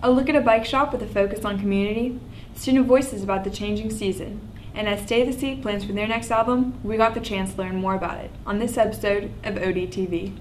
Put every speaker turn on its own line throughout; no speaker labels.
A look at a bike shop with a focus on community, student voices about the changing season, and as Stay the Sea plans for their next album, we got the chance to learn more about it on this episode of ODTV.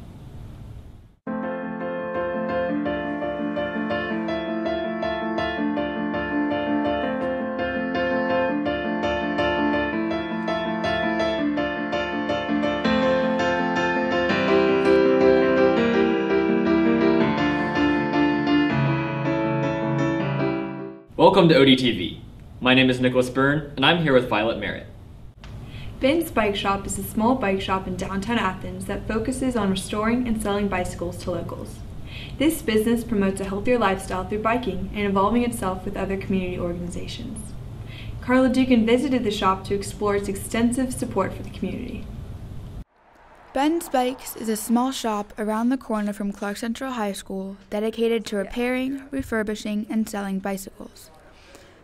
Welcome to ODTV. My name is Nicholas Byrne, and I'm here with Violet Merritt.
Ben's Bike Shop is a small bike shop in downtown Athens that focuses on restoring and selling bicycles to locals. This business promotes a healthier lifestyle through biking and involving itself with other community organizations. Carla Dugan visited the shop to explore its extensive support for the community.
Ben's Bikes is a small shop around the corner from Clark Central High School dedicated to repairing, refurbishing, and selling bicycles.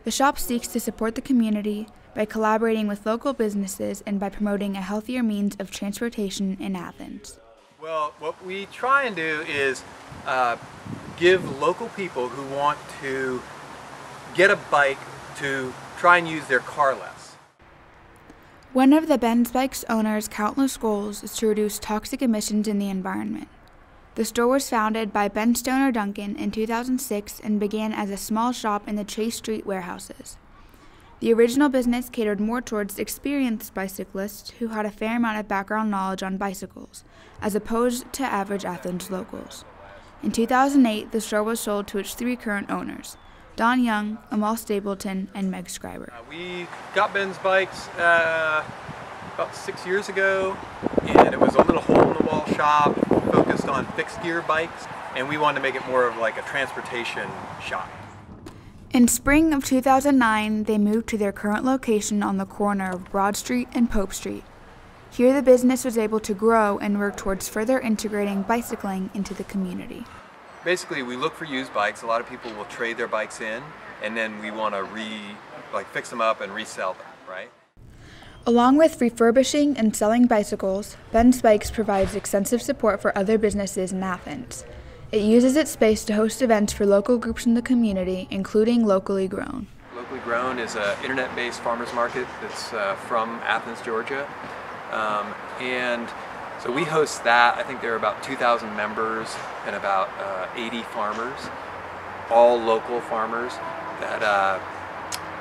The shop seeks to support the community by collaborating with local businesses and by promoting a healthier means of transportation in Athens.
Well, what we try and do is give local people who want to get a bike to try and use their car less.
One of the Ben's Bikes owner's countless goals is to reduce toxic emissions in the environment. The store was founded by Ben Stoner Duncan in 2006 and began as a small shop in the Chase Street warehouses. The original business catered more towards experienced bicyclists who had a fair amount of background knowledge on bicycles, as opposed to average Athens locals. In 2008, the store was sold to its three current owners, Don Young, Amal Stapleton, and Meg Scriber.
We got Ben's Bikes about 6 years ago, and it was a little hole-in-the-wall shop focused on fixed gear bikes, and we wanted to make it more of like a transportation shop.
In spring of 2009, they moved to their current location on the corner of Broad Street and Pope Street. Here the business was able to grow and work towards further integrating bicycling into the community.
Basically, we look for used bikes. A lot of people will trade their bikes in, and then we want to fix them up and resell them, right?
Along with refurbishing and selling bicycles, Ben's Bikes provides extensive support for other businesses in Athens. It uses its space to host events for local groups in the community, including Locally Grown.
Locally Grown is an internet-based farmers market that's from Athens, Georgia, and so we host that. I think there are about 2,000 members and about 80 farmers, all local farmers that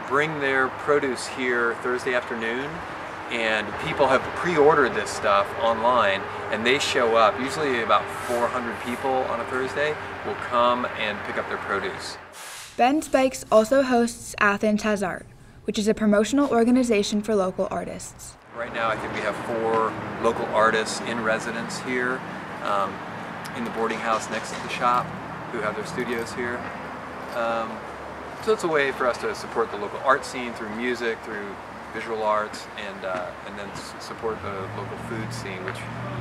bring their produce here Thursday afternoon, and people have pre-ordered this stuff online and they show up. Usually about 400 people on a Thursday will come and pick up their produce.
Ben's Bikes also hosts Athens Has Art, which is a promotional organization for local artists.
Right now I think we have 4 local artists in residence here in the boarding house next to the shop who have their studios here. So it's a way for us to support the local art scene through music, through visual arts, and then support the local food scene, which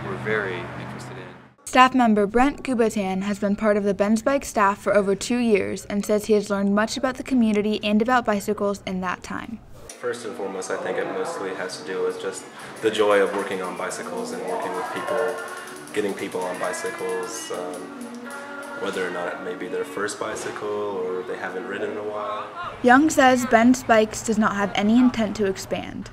we're very interested in.
Staff member Brent Gubatan has been part of the Ben's Bike staff for over 2 years and says he has learned much about the community and about bicycles in that time.
First and foremost, I think it mostly has to do with just the joy of working on bicycles and working with people, getting people on bicycles, whether or not it may be their first bicycle or they haven't ridden in a while.
Young says Ben's Bikes does not have any intent to expand.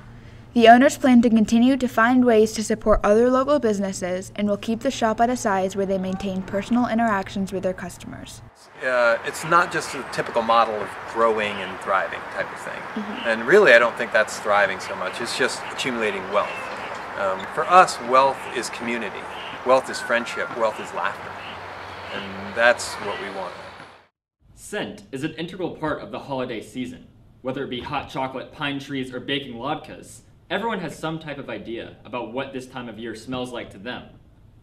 The owners plan to continue to find ways to support other local businesses and will keep the shop at a size where they maintain personal interactions with their customers.
It's not just a typical model of growing and thriving type of thing. And really I don't think that's thriving so much. It's just accumulating wealth. For us, wealth is community. Wealth is friendship. Wealth is laughter. And that's what we want.
Scent is an integral part of the holiday season. Whether it be hot chocolate, pine trees, or baking latkes, everyone has some type of idea about what this time of year smells like to them.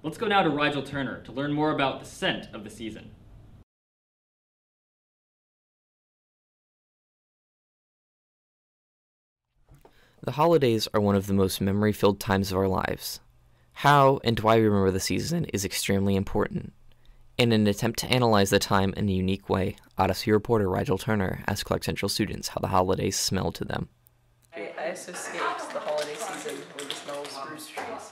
Let's go now to Rigel Turner to learn more about the scent of the season.
The holidays are one of the most memory-filled times of our lives. How and why we remember the season is extremely important. In an attempt to analyze the time in a unique way, Odyssey reporter Rigel Turner asked Clark Central students how the holidays smell to them.
I associate the holiday season with the smell of spruce trees.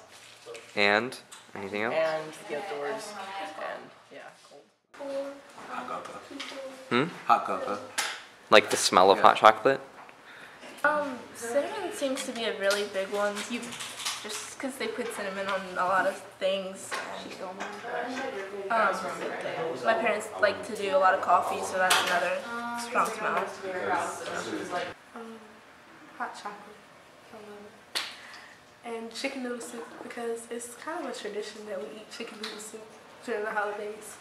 And anything else?
And the outdoors, and yeah, cold.
Hot cocoa.
Like the smell of hot chocolate?
Cinnamon seems to be a really big one. Just because they put cinnamon on a lot of things. My parents like to do a lot of coffee, so that's another strong smell.
Hot chocolate. I love it. And chicken noodle soup, because it's kind of a tradition that we eat chicken noodle soup during the holidays.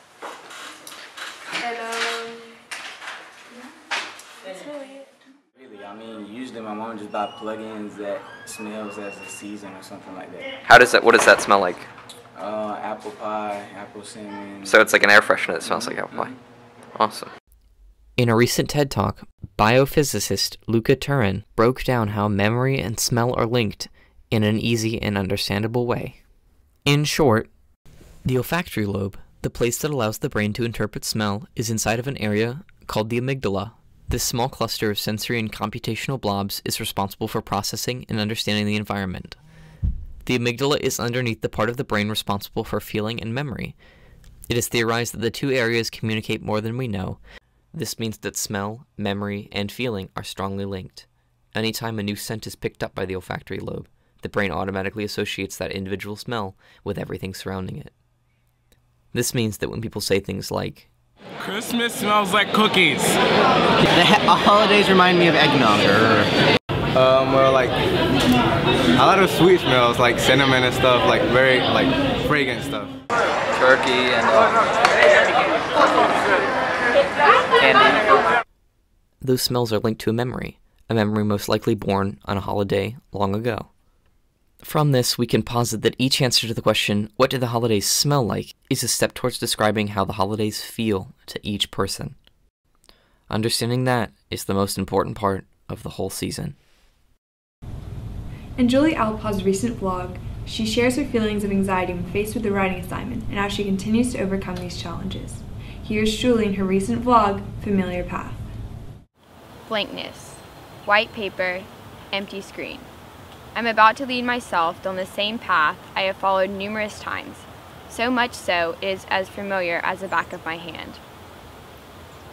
And that's really it.
Really, I mean, usually my mom just buy plugins that smells as a season or something like that.
What does that smell like?
Apple pie, apple cinnamon.
So it's like an air freshener that smells like apple pie. Awesome. In a recent TED Talk, biophysicist Luca Turin broke down how memory and smell are linked in an easy and understandable way. In short, the olfactory lobe, the place that allows the brain to interpret smell, is inside of an area called the amygdala. This small cluster of sensory and computational blobs is responsible for processing and understanding the environment. The amygdala is underneath the part of the brain responsible for feeling and memory. It is theorized that the two areas communicate more than we know. This means that smell, memory, and feeling are strongly linked. Anytime a new scent is picked up by the olfactory lobe, the brain automatically associates that individual smell with everything surrounding it. This means that when people say things like,
"Christmas smells like cookies,"
The holidays remind me of eggnog.
well, like a lot of sweet smells, like cinnamon and stuff, like very fragrant stuff.
Turkey and candy.
those smells are linked to a memory most likely born on a holiday long ago. From this, we can posit that each answer to the question, what do the holidays smell like, is a step towards describing how the holidays feel to each person. Understanding that is the most important part of the whole season.
In Julie Alpaw's recent vlog, she shares her feelings of anxiety when faced with the writing assignment and how she continues to overcome these challenges. Here's Julie in her recent vlog, Familiar Path.
Blankness. White paper. Empty screen. I'm about to lead myself down the same path I have followed numerous times, so much so it is as familiar as the back of my hand.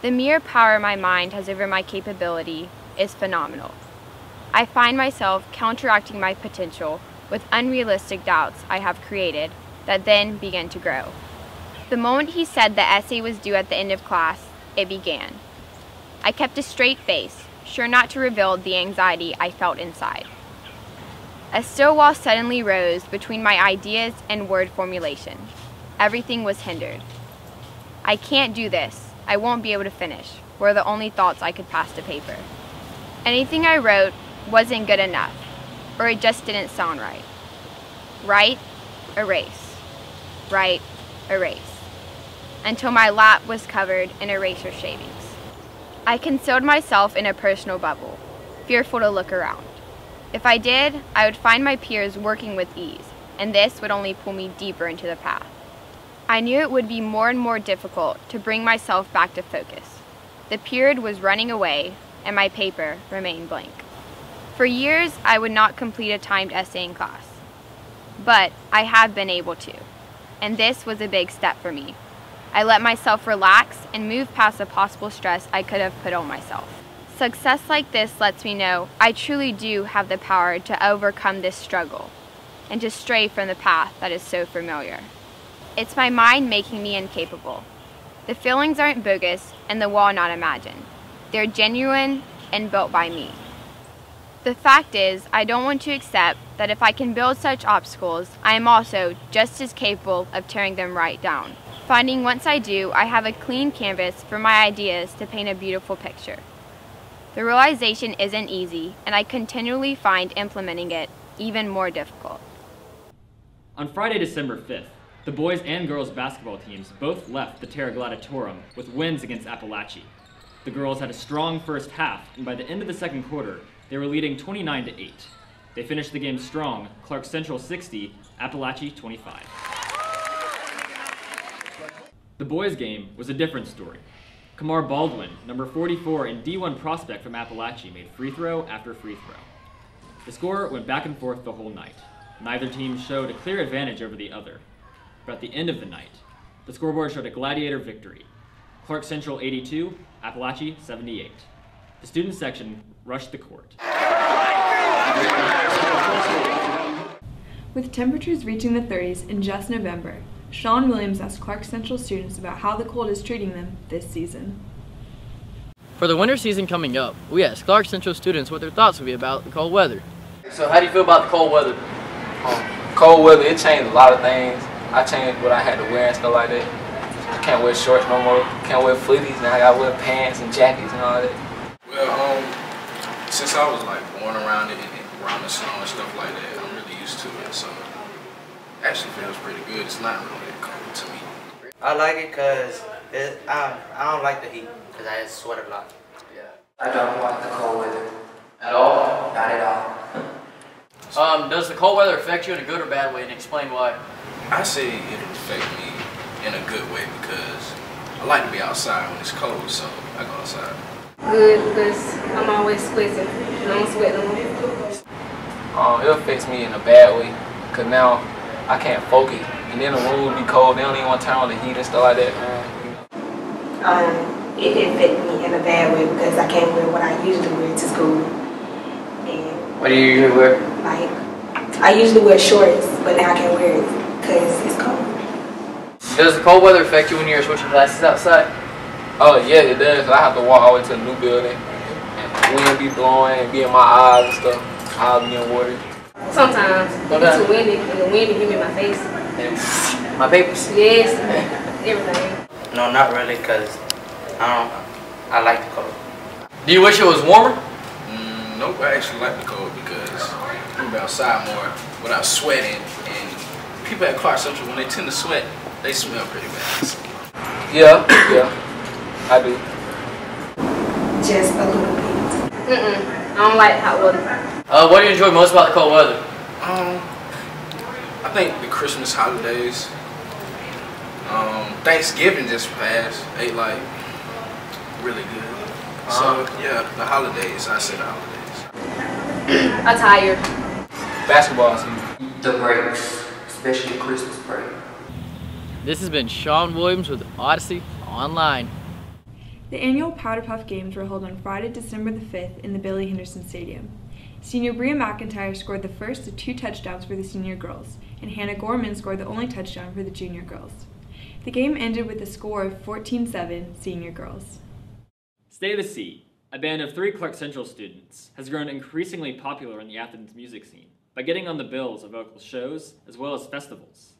The mere power my mind has over my capability is phenomenal. I find myself counteracting my potential with unrealistic doubts I have created that then begin to grow. The moment he said the essay was due at the end of class, it began. I kept a straight face, sure not to reveal the anxiety I felt inside. A still wall suddenly rose between my ideas and word formulation. Everything was hindered. I can't do this. I won't be able to finish, were the only thoughts I could pass to paper. Anything I wrote wasn't good enough, or it just didn't sound right. Write, erase. Write, erase. Until my lap was covered in eraser shavings. I concealed myself in a personal bubble, fearful to look around. If I did, I would find my peers working with ease, and this would only pull me deeper into the path. I knew it would be more and more difficult to bring myself back to focus. The period was running away, and my paper remained blank. For years, I would not complete a timed essay in class. But I have been able to, and this was a big step for me. I let myself relax and move past the possible stress I could have put on myself. Success like this lets me know I truly do have the power to overcome this struggle and to stray from the path that is so familiar. It's my mind making me incapable. The feelings aren't bogus and the wall not imagined. They're genuine and built by me. The fact is, I don't want to accept that if I can build such obstacles, I am also just as capable of tearing them right down. Finding once I do, I have a clean canvas for my ideas to paint a beautiful picture. The realization isn't easy, and I continually find implementing it even more difficult.
On Friday, December 5th, the boys and girls basketball teams both left the Terra Gladiatorum with wins against Appalachia. The girls had a strong first half, and by the end of the second quarter, they were leading 29-8. They finished the game strong, Clark Central 60, Appalachia 25. The boys' game was a different story. Kamar Baldwin, number 44 and D1 prospect from Appalachia, made free throw after free throw. The score went back and forth the whole night. Neither team showed a clear advantage over the other. But at the end of the night, the scoreboard showed a gladiator victory. Clark Central 82, Appalachia 78. The student section rushed the court.
With temperatures reaching the 30s in just November, Shawn Williams asked Clark Central students about how the cold is treating them this season.
For the winter season coming up, we asked Clark Central students what their thoughts would be about the cold weather.
So how do you feel about the cold weather? Cold weather, it changed a lot of things. I changed what I had to wear and stuff like that. I can't wear shorts no more. Can't wear fleeties. Now I gotta wear pants and jackets and all that.
Well, since I was like born around it and around the snow and stuff like that, I'm really used to it. So it actually feels pretty good. It's not really cold to me.
I like it because I don't like the heat because I sweat a lot.
Yeah. I don't like the cold weather. At all? Not at all.
Does the cold weather affect you in a good or bad way, and explain why?
I say it'll affect me in a good way because I like to be outside when it's cold, so I go outside.
Good, because I'm always sweating. I don't sweat no more.
It affects me in a bad way because now I can't focus. And then the room will be cold. They don't even want to turn on the heat and stuff like that, man.
It affects me in a bad way because I can't wear what I usually wear to school. And
what do you usually wear?
Like, I usually wear shorts, but now I can't wear it because it's cold.
Does the cold weather affect you when you're switching classes outside?
Oh yeah, it does. I have to walk all the way to the new building. And the wind be blowing and be in my eyes and stuff. I'll be in water.
Sometimes. It's too windy and the wind be hitting my face.
My papers?
Yes. Everything.
No, not really, because I like the cold.
Do you wish it was warmer?
Nope, I actually like the cold because I'm outside more without sweating. And people at Clark Central, when they tend to sweat, they smell pretty bad. So.
Yeah, I do.
Just a little bit.
I don't like hot weather.
What do you enjoy most about the cold weather?
I think the Christmas holidays. Thanksgiving just passed. Ate like really good. So yeah, the holidays. I say the holidays.
I'm tired.
Basketball season.
The breaks, especially Christmas break.
This has been Shawn Williams with Odyssey Online.
The annual Powder Puff Games were held on Friday, December the 5th in the Billy Henderson Stadium. Senior Bria McIntyre scored the first of 2 touchdowns for the senior girls, and Hannah Gorman scored the only touchdown for the junior girls. The game ended with a score of 14-7 senior girls.
Stay the Sea, a band of 3 Clark Central students, has grown increasingly popular in the Athens music scene by getting on the bills of local shows as well as festivals.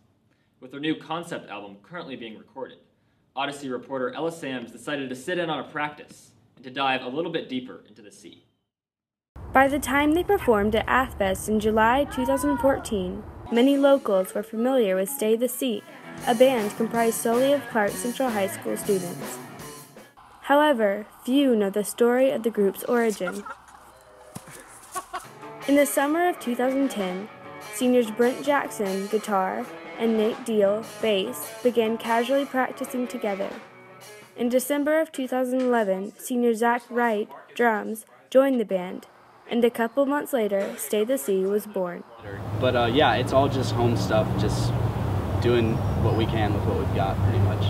With their new concept album currently being recorded, Odyssey reporter Ella Sams decided to sit in on a practice and to dive a little bit deeper into the sea.
By the time they performed at Athfest in July 2014, many locals were familiar with Stay the Sea, a band comprised solely of Clark Central High School students. However, few know the story of the group's origin. In the summer of 2010, seniors Brent Jackson, guitar, and Nate Deal, bass, began casually practicing together. In December of 2011, senior Zach Wright, drums, joined the band, and a couple months later, Stay the Sea was born.
But yeah, it's all just home stuff, just doing what we can with what we've got, pretty much.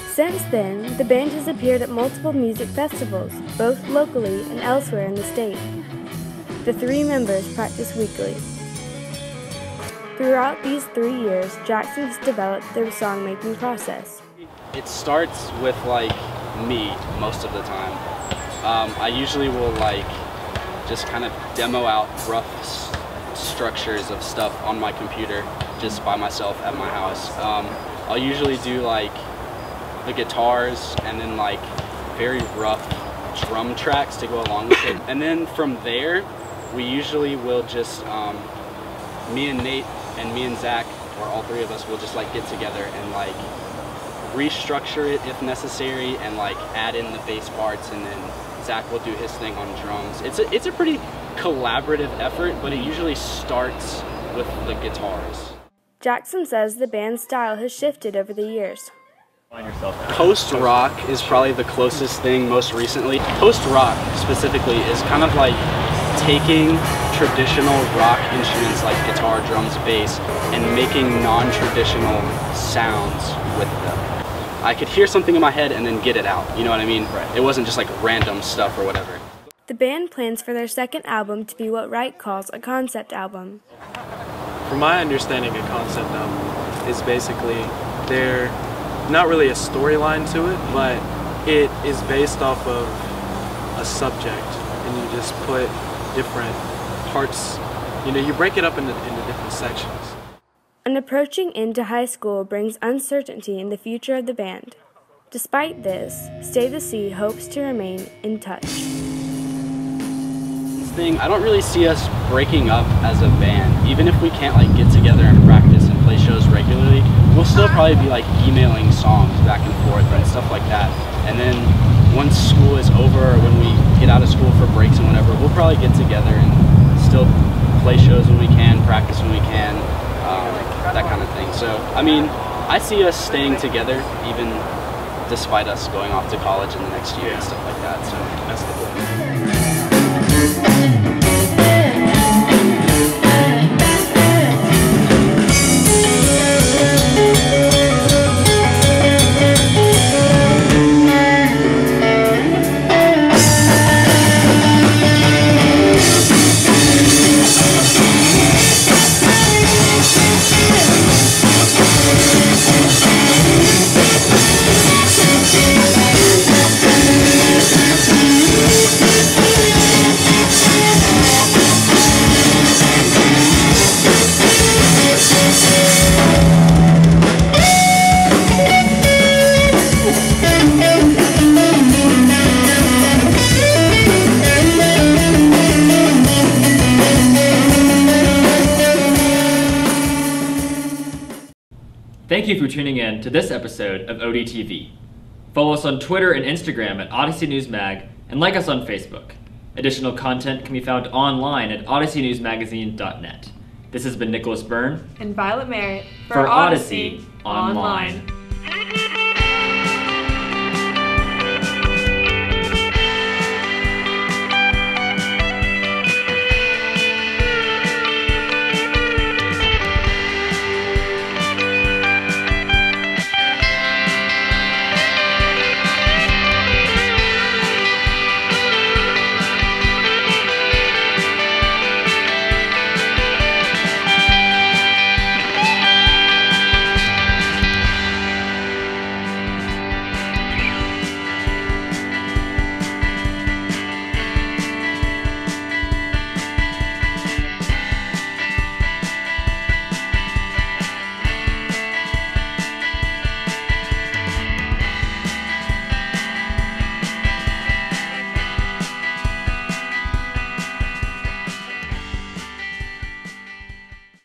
Since then, the band has appeared at multiple music festivals, both locally and elsewhere in the state. The 3 members practice weekly. Throughout these 3 years, Jackson has developed their songmaking process.
It starts with like me most of the time. I usually will like just kind of demo out rough structures of stuff on my computer just by myself at my house. I'll usually do like the guitars and then like very rough drum tracks to go along with it. And then from there, we usually will just, me and Nate and me and Zach, or all 3 of us, will just like get together and like restructure it if necessary and like add in the bass parts, and then Zach will do his thing on drums. It's a pretty collaborative effort, but it usually starts with the guitars.
Jackson says the band's style has shifted over the years.
Post-rock is probably the closest thing most recently. Post-rock specifically is kind of like taking traditional rock instruments like guitar, drums, bass, and making non-traditional sounds with them. I could hear something in my head and then get it out. You know what I mean? Right. It wasn't just like random stuff or whatever.
The band plans for their second album to be what Wright calls a concept album.
From my understanding, a concept album is basically they're not really a storyline to it, but it is based off of a subject, and you just put different parts, you break it up into different sections.
An approaching end to high school brings uncertainty in the future of the band. Despite this, Stay the Sea hopes to remain in touch.
I don't really see us breaking up as a band. Even if we can't like get together and practice and play shows regularly, we'll still probably be like emailing songs back and forth and stuff like that. And then once school is over, or when we get out of school for breaks and whatever, we'll probably get together and still play shows when we can, practice when we can, that kind of thing. So, I mean, I see us staying together even despite us going off to college in the next year and stuff like that. So that's the goal.
Thank you for tuning in to this episode of ODTV. Follow us on Twitter and Instagram at Odyssey News Mag, and like us on Facebook. Additional content can be found online at odysseynewsmagazine.net. This has been Nicholas Byrne
and Violet Merritt
for Odyssey Online.